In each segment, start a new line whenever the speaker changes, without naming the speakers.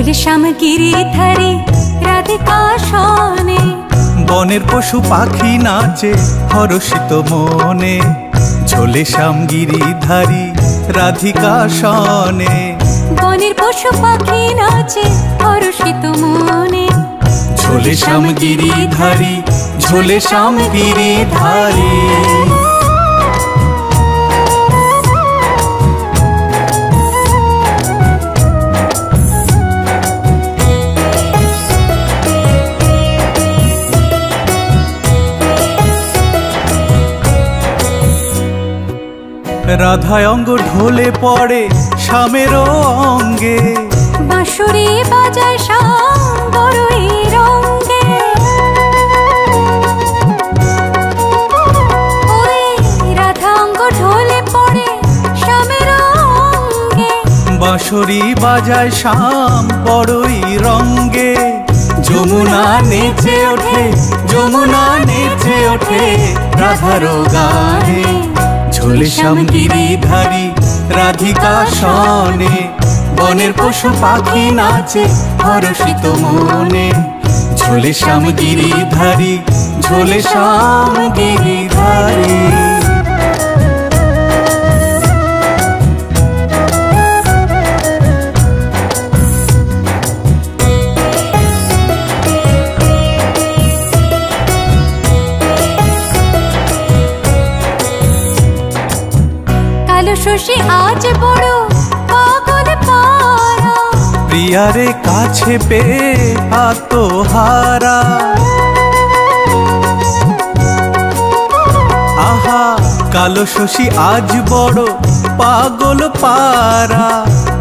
ঝোলে শ্যামগিরি ধারে রাধিকা শোনে,
বনের পশু পাখি নাচে হরষিত মনে। ঝোলে শ্যামগিরি ধারি রাধিকা শোনে,
বনের পশু পাখি নাচে হরষিত মনে।
ঝোলে শ্যামগিরি ধারি, ঝোলে শ্যামগিরি ধারি। রাধায় অঙ্গ ঢোলে পড়ে শ্যামের অঙ্গে,
বাঁশুরি বাজায় শ্যাম বড়ই রঙ্গে। ওই রাধা অঙ্গ ঢোলে পড়ে শ্যামের অঙ্গে,
বাঁশুরি বাজায় শ্যাম বড়ই রঙ্গে। যমুনা নেচে ওঠে, যমুনা নেচে ওঠে রাধার গানে। ঝোলে শ্যামগিরি ধারি রাধিকা শোনে, বনের পশু পাখি নাচে হরষিত মনে। ঝোলে শ্যামগিরি ধারি, ঝোলে শ্যামগিরি ধারি।
শশী আজ বড় পাগল পারা,
প্রিয়ারে কাছে পেয়ে আত্মহারা। আহা কালো শশী আজ বড় পাগল পারা,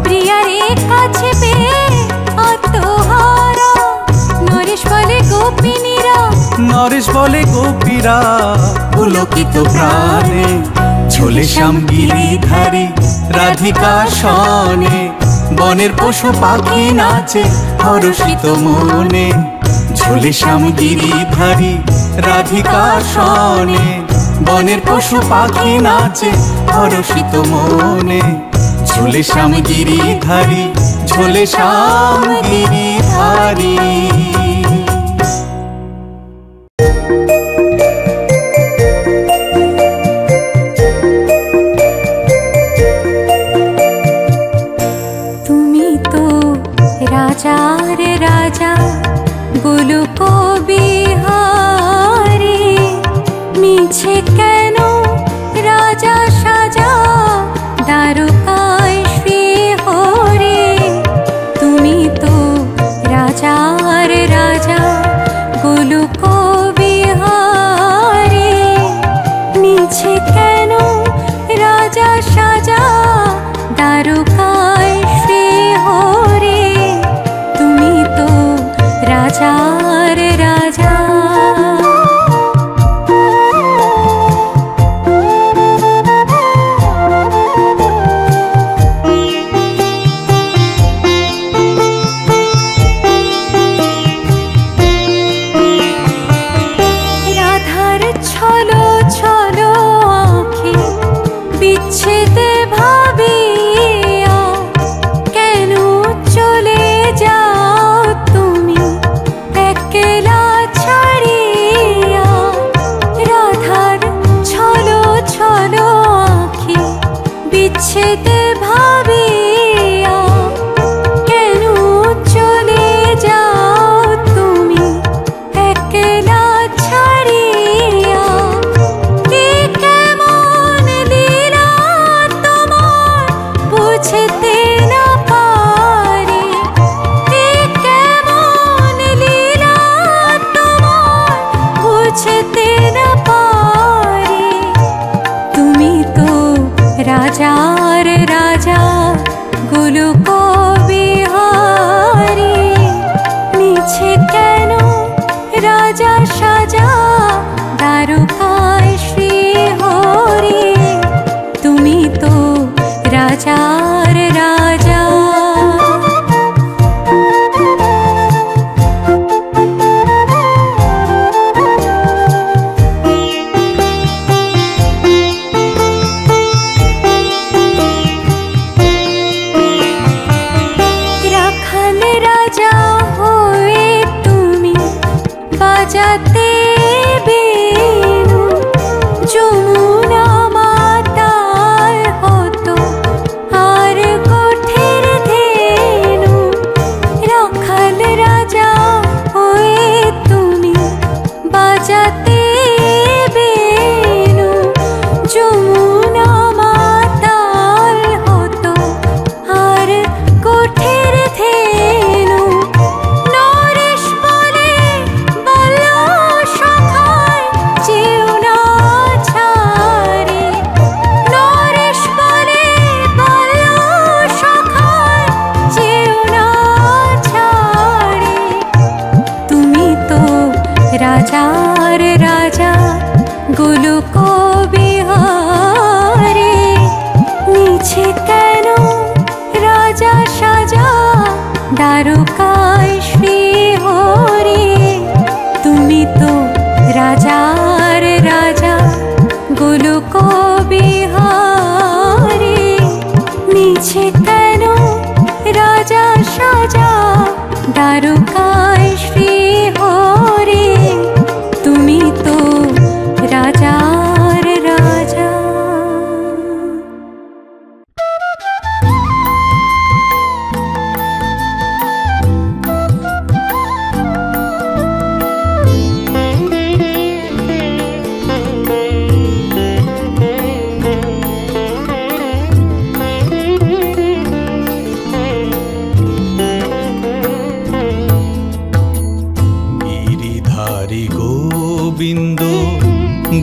প্রিয়ারে কাছে পেয়ে আত্মহারা। নরেশ বলে গোপিনীরা,
নরেশ বলে গোপীরা পুলকিত প্রাণে। ঝোলে শ্যামগিরি ধারি রাধিকা শোনে, বনের পশু পাখি নাচে হরষিত মনে। ঝোলে শ্যামগিরি ধারি রাধিকা শোনে, বনের পশু পাখি নাচে হরষিত মনে। ঝোলে শ্যামগিরি ধারি, ঝোলে শ্যামগিরি ধারি।
রাজার রাজা গোলক বিহারী, মিছে কেন রাজা সাজা দ্বারকায় শ্রী হরি। তুমি তো রাজার রাজা গোলক বিহারী, মিছে কেন রাজা সাজা দ্বারকায় শ্রী হরি। তুমি তো রাজার রাজা। রাধার ছলো ছলো আঁখি বিচ্ছেদে ভাবিয়া, কেন চলে যাও তুমি একলা ছাড়িয়া। রাধার ছলো ছলো আঁখি বিচ্ছেদে ভাবিয়া, কেন চলে যাও তুমি একলা ছাড়িয়া। কে কেমন লীলা তোমার বুঝতে না পারি, কে কেমন লীলা তোমার বুঝতে না পারি। তুমি তো রাজার রাজা গোলক বিহারী, মিছে কেন রাজা সাজা দ্বারকায় শ্রী হরি। তুমি তো রাজার রাজা। রাখাল দ্বারকায় শ্রী হরি, তুমি তো রাজার রাজা গোলক বিহারী। মিছে কেন রাজা সাজা দ্বারকায় শ্রী হরি, তুমি তো রাজার রাজা।
গোবিন্দ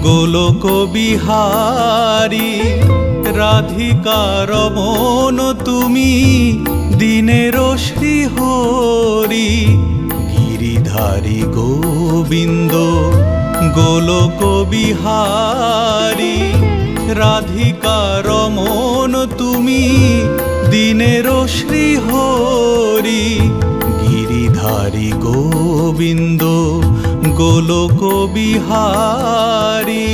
গোলক বিহারী, রাধিকার মন তুমি দিনের শ্রীহরি। গিরিধারী গোবিন্দ গোলক বিহারী, রাধিকার মন তুমি দিনের শ্রীহরি। গিরিধারী গোবিন্দ গোলক বিহারী।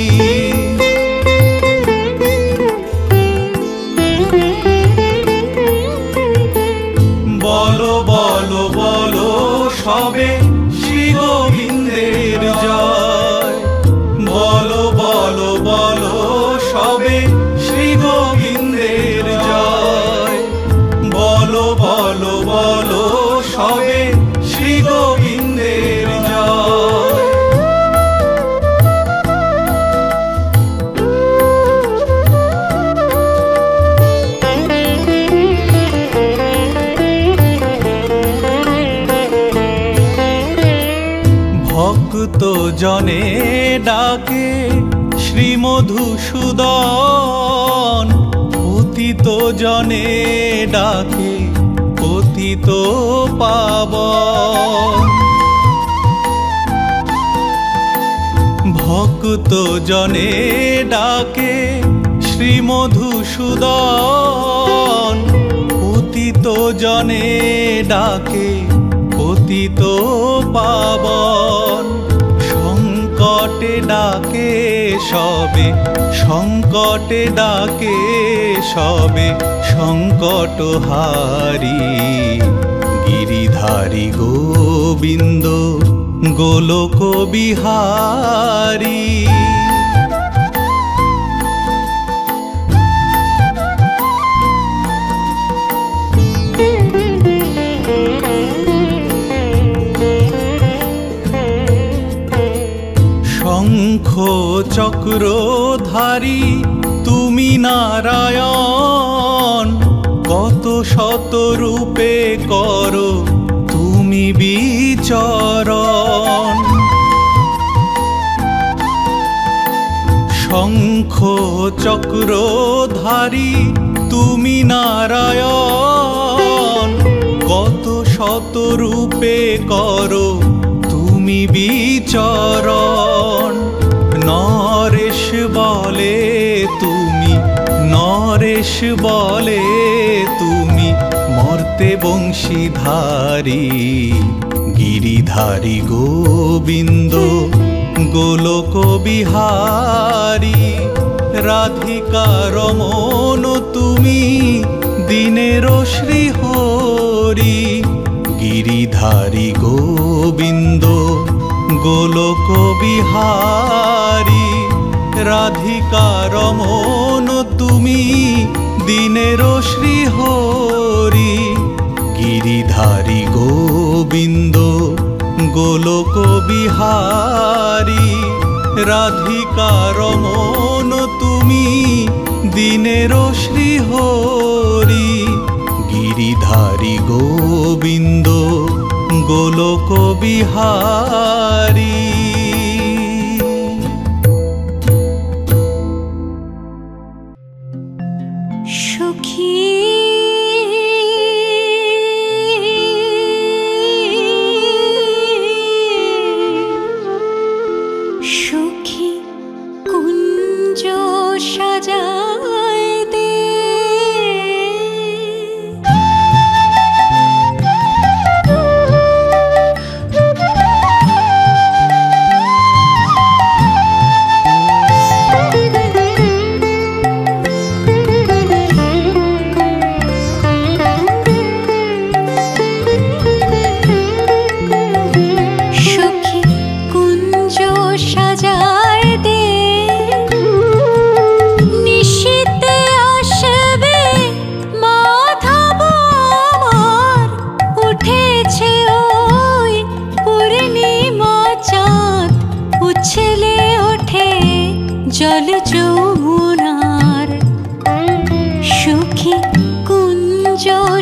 বলো বলো বলো সবে শ্রী গোবিন্দের জয়। বলো বলো বলো সবে শ্রী গোবিন্দের জয়। বলো বলো বলো সবে শ্রী গোবিন্দের জয়। ভক্ত জনে ডাকে শ্রী মধুসূদন, পতিত জনে ডাকে পতিত পাবন। ভক্ত জনে ডাকে শ্রী মধুসূদন, পতিত জনে ডাকে পতিত পাবন। সংকটে ডাকে সবে, সংকটে ডাকে সবে সংকটহারী। গিরিধারী গোবিন্দ গোলক বিহারী। শঙ্খ চক্রধারী তুমি নারায়ণ, কত শত রূপে করো তুমি বিচরণ। শঙ্খ চক্রধারী তুমি নারায়ণ, কত শত রূপে করো তুমি বিচরণ। নরেশ বলে তুমি, নরেশ বলে তুমি মর্তে বংশীধারী। গিরিধারী গোবিন্দ গোলক বিহারী, রাধিকার মন তুমি দিনের শ্রীহরি। গিরিধারী গোবিন্দ গোলক বিহারী, রাধিকার মন তুমি দিনের শ্রীহরি। গিরিধারী গোবিন্দ গোলক বিহারী, রাধিকার মন তুমি দিনের শ্রীহরি। গিরিধারী গোবিন্দ গোলক বিহারী।
সখী সখী কুঞ্জ সাজায় দে,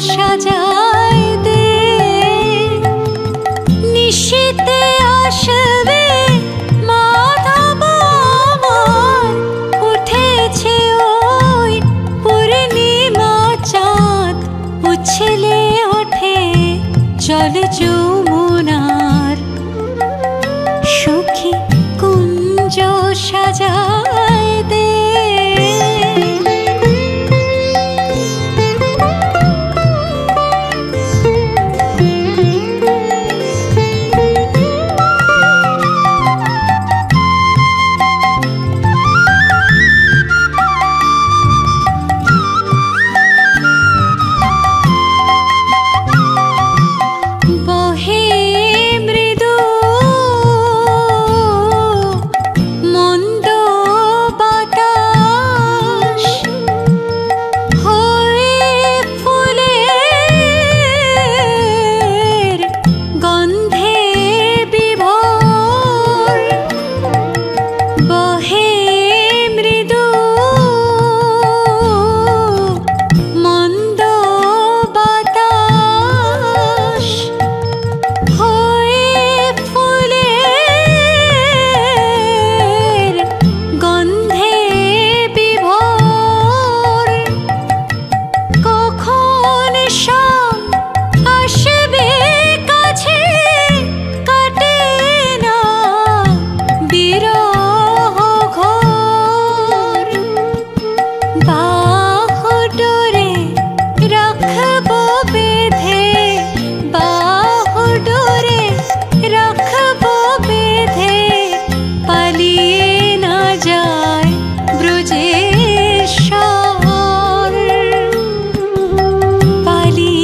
সাজায় দে নিশীতে আসবে মাধব আমার উঠেছে ওই পূর্ণিমা চাঁদ উছলে ওঠে জল যমুনার সখী কুঞ্জ সাজায় দে পালিয়ে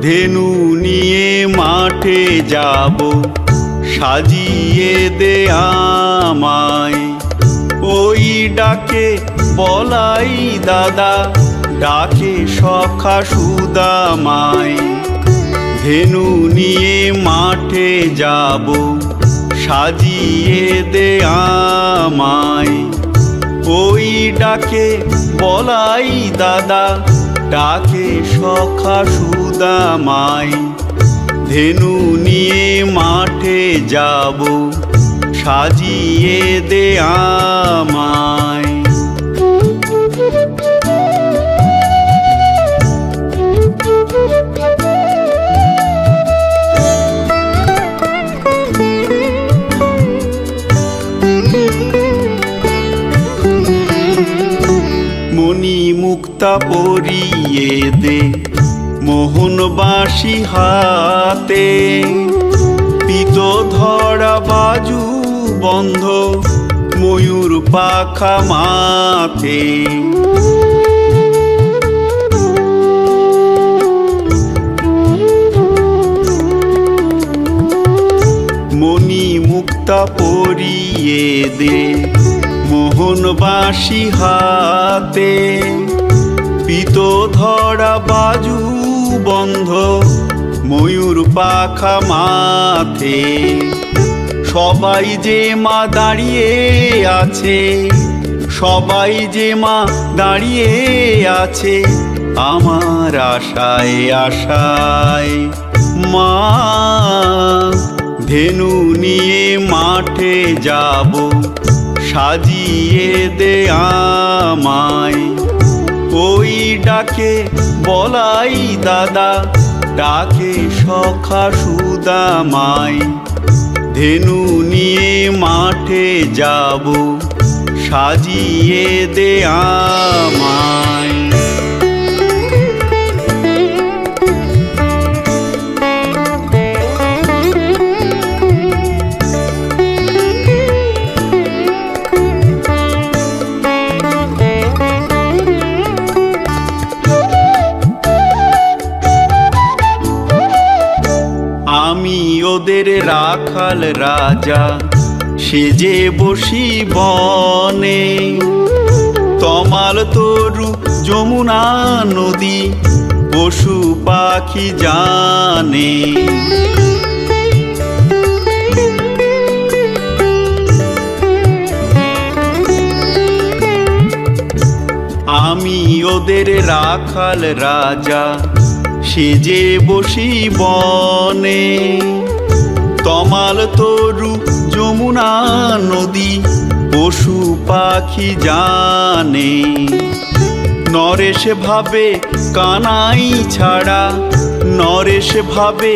ধেনু নিয়ে মাঠে যাব, সাজিয়ে দে আমায়। ওই ডাকে বলাই দাদা, ডাকে সখা সুদামায়। ধেনু নিয়ে মাঠে যাব, সাজিয়ে দে আমায়। ওই ডাকে বলাই দাদা, ডাকে সখা সুদামায়। ধেনু নিয়ে মাঠে যাব, সাজিয়ে দে আমায়। মণি মুক্তা পরিয়ে দে মোহনবাসী হাতে, পিত ধরা বাজু বন্ধ ময়ূর পাখা মাথে। মণি মুক্তা পরিয়ে দে মোহনবাসী হাতে, পিত ধরা বাজু বন্ধ ময়ূর পাখা মাথে। সবাই যে মা দাঁড়িয়ে আছে, সবাই যে মা দাঁড়িয়ে আছে, আমার আশায় আশায়। মা ধেনু নিয়ে মাঠে যাব, সাজিয়ে দে আমায়। ওই ডাকে বলাই দাদা, ডাকে সখা সুদামায়। ধেনু নিয়ে মাঠে যাব, সাজিয়ে দে আমায়। আমি ওদের রাখাল রাজা, সেজে বসি বনে। তমাল তরু যমুনা নদী, পশু পাখি জানে। আমি ওদের রাখাল রাজা, সেজে বসি বনে। তমাল তরু যমুনা নদী, পশু পাখি জানে। নরেশ ভাবে কানাই ছাড়া, নরেশ ভাবে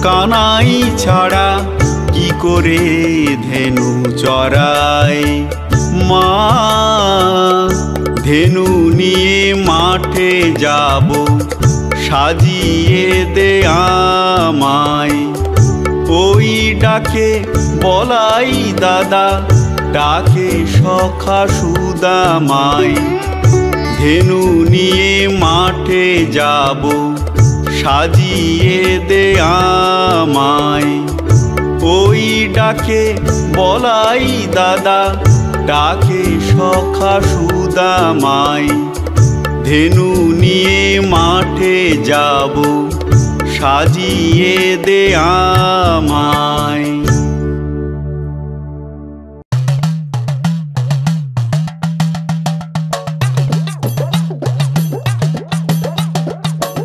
কানাই ছাড়া, কি করে ধেনু চড়ায়। মা ধেনু নিয়ে মাঠে যাব, সাজিয়ে দে আমায়। ওই ডাকে বলাই দাদা, ডাকে সখা সুদামায়। ধেনু নিয়ে মাঠে যাব, সাজিয়ে দে আমায়। ওই ডাকে বলাই দাদা, ডাকে সখা সুদামায়। ধেনু নিয়ে মাঠে যাব, সাজিয়ে দে আমায়।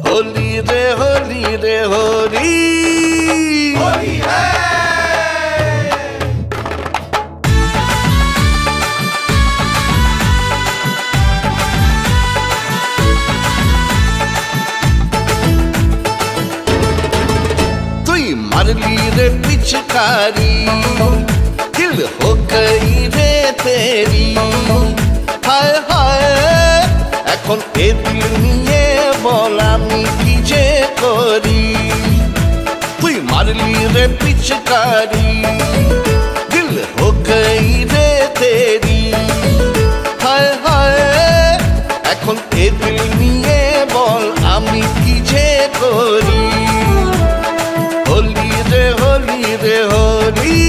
होली रे होली रे होली, होली है। मारली रे पिचकारी, दिल हो गई रे तेरी। हाय हाय এখন এ দিল নিয়ে বল আমি কি যে করি। তুই মারলি রে পিচकारी, दिल हो गई रे तेरी। हाय हाय এখন এ দিল নিয়ে বল আমি কি যে করি। হোলি।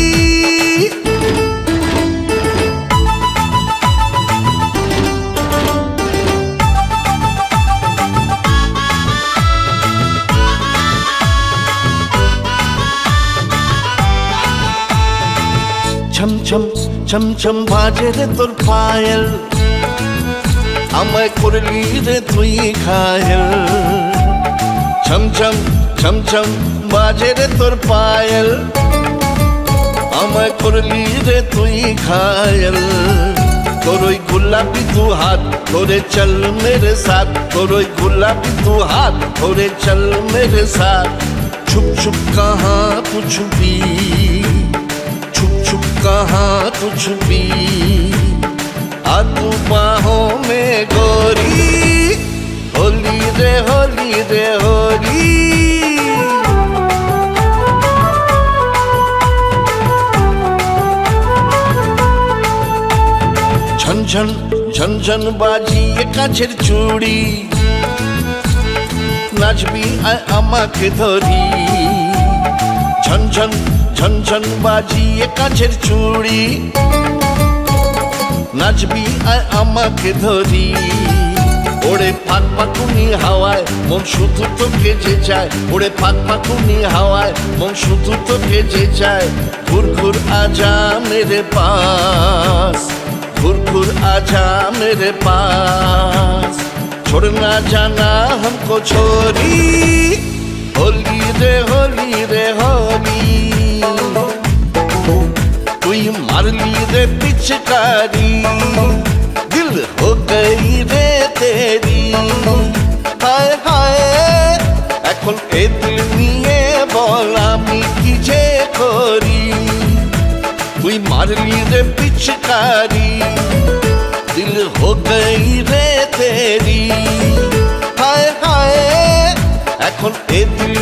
ছম ছম ছম ছম বাজে রে তোর পায়েল, আমায় করলি রে তুই ঘায়েল। ছম ছম ছম ছম বাজে রে তোর পায়েল, আমায় করলি রে তুই ঘায়েল। তোর ওই গোলাপি দু হাত ধরে চল মেরে সাথ, তোর ওই গোলাপি দু হাত ধরে চল মেরে সাথ। छुप छुप कहाँ तू छुपी, छुप छुप कहाँ तू छुपी, आ तू बाहों में गोरी। होली रे होली रे होली। झन झन झन झन बाजी ये काछेर चूड़ी, नाचबी आय आमाके धरी। झन झन झन झन बाजी ये काछेर चूड़ी, नाचबी आय आमाके धरी। ওড়ে ফাঁক ফাঁকুনি হাওয়ায় মন শুধু তোকে যে চায়, ওড়ে ফাঁক ফাঁকুনি হাওয়ায় মন শুধু তোকে যে চায়। ঘুর ঘুর আজা মেরে পাস, घुर घुर आजा मेरे पास, छोड़ना जाना हमको छोरी। होली रे होली रे होली। तुई मारली रे पिचकारी, दिल हो गई रे तेरी। हाय हाय এখন এ দিল নিয়ে বল আমি কি যে করি। তুই मारली रे पिचकारी, दिल हो गई रे तेरी। हाय हाय এখন এ দিল